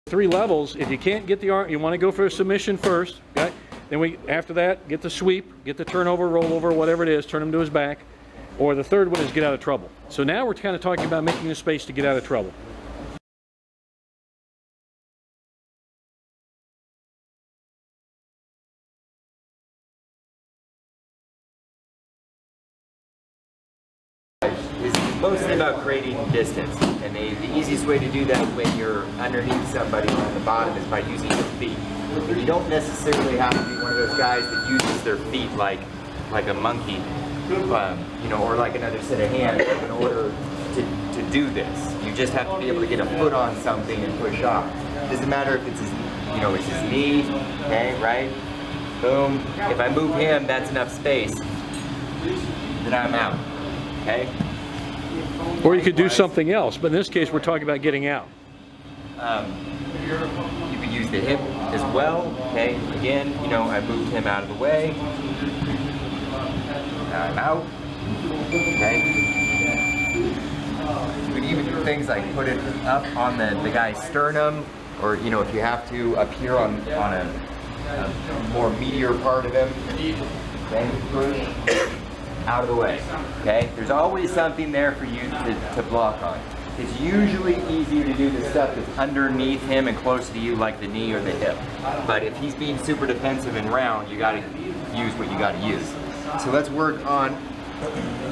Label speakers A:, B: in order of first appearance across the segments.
A: 3 levels. If you can't get the arm, you want to go for a submission first, okay? Then after that, get the sweep, get the turnover, rollover, whatever it is, turn him to his back. Or the third one is get out of trouble. So now we're kind of talking about making the space to get out of trouble.
B: It's mostly about creating distance, and the easiest way to do that when you're underneath somebody on the bottom is by using your feet. You don't necessarily have to be one of those guys that uses their feet like a monkey, you know, or like another set of hands in order to do this. You just have to be able to get a foot on something and push off. It doesn't matter if it's his, you know, it's his knee, okay, right? Boom. If I move him, that's enough space. Then I'm out, okay?
A: Or you could do something else, but in this case we're talking about getting out.
B: You could use the hip as well, okay? Again, you know, I moved him out of the way. Now I'm out, okay? You could even do things like put it up on the guy's sternum, or, you know, if you have to, up here on a more meatier part of him, okay? Out of the way, okay? There's always something there for you to block on. It's usually easier to do the stuff that's underneath him and close to you, like the knee or the hip. But if he's being super defensive and round, you gotta use what you gotta use. So let's work on,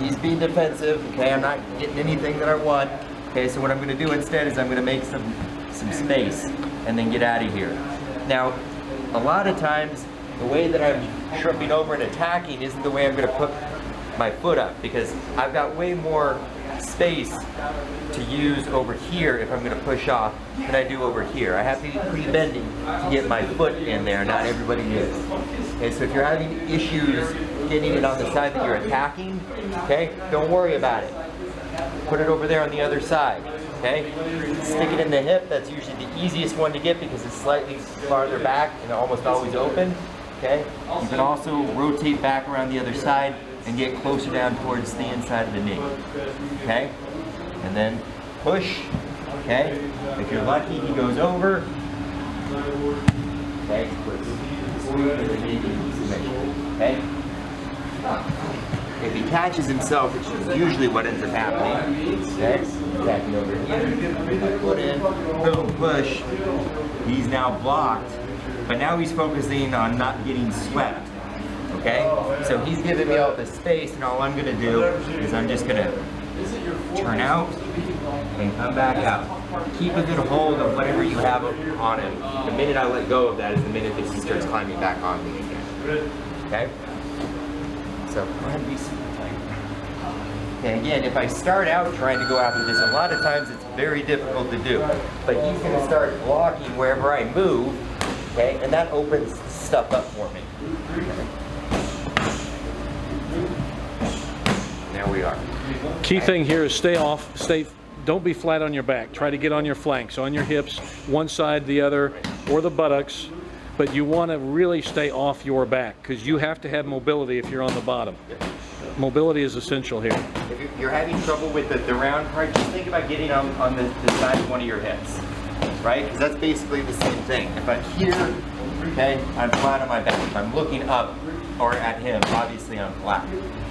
B: he's being defensive, okay? I'm not getting anything that I want. Okay, so what I'm gonna do instead is I'm gonna make some space and then get out of here. Now, a lot of times, the way that I'm tripping over and attacking isn't the way I'm gonna put my foot up, because I've got way more space to use over here if I'm going to push off than I do over here. I have to be pre-bending to get my foot in there, not everybody is. Okay, so if you're having issues getting it on the side that you're attacking, okay, don't worry about it. Put it over there on the other side, okay? Stick it in the hip, that's usually the easiest one to get because it's slightly farther back and almost always open, okay? You can also rotate back around the other side and get closer down towards the inside of the knee, okay? And then push, okay? If you're lucky, he goes over, okay? Okay? If he catches himself, which is usually what ends up happening, okay? Attacking over here, put in, boom, push. He's now blocked, but now he's focusing on not getting swept. Okay, so he's giving me all the space, and all I'm going to do is I'm just going to turn out and come back out. Keep a good hold of whatever you have on him. The minute I let go of that is the minute that he starts climbing back on me again. Okay? So, go ahead and be super tight. Okay, again, if I start out trying to go after this, a lot of times it's very difficult to do. But he's going to start blocking wherever I move, okay, and that opens stuff up for me. Okay. There we are.
A: Key thing here is don't be flat on your back. Try to get on your flanks, on your hips, one side, the other, or the buttocks. But you want to really stay off your back because you have to have mobility if you're on the bottom. Mobility is essential here.
B: If you're having trouble with the round part, just think about getting on the side of one of your hips, right? Because that's basically the same thing. If I'm here, okay, I'm flat on my back. If I'm looking up or at him, obviously I'm flat,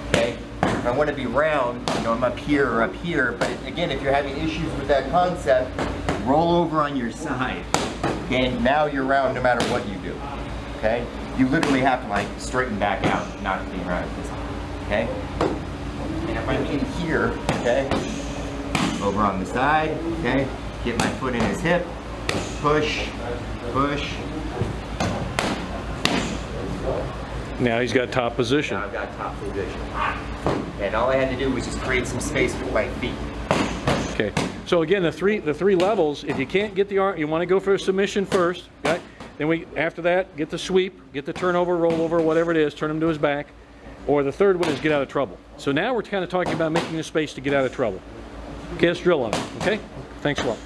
B: okay? If I want to be round, you know, I'm up here or up here, but again, if you're having issues with that concept, roll over on your side, okay? Now you're round no matter what you do, okay? You literally have to like straighten back out, not being round this way, okay? And if I'm in here, okay, over on the side, okay, get my foot in his hip, push, push.
A: Now he's got top position.
B: Now I've got top position. And all I had to do was just create some space with my feet.
A: Okay. So again, the three levels. If you can't get the arm, you want to go for a submission first. Okay. Then after that, get the sweep, get the turnover, rollover, whatever it is, turn him to his back. Or the third one is get out of trouble. So now we're kind of talking about making the space to get out of trouble. Okay, let's drill on it. Okay. Thanks a lot.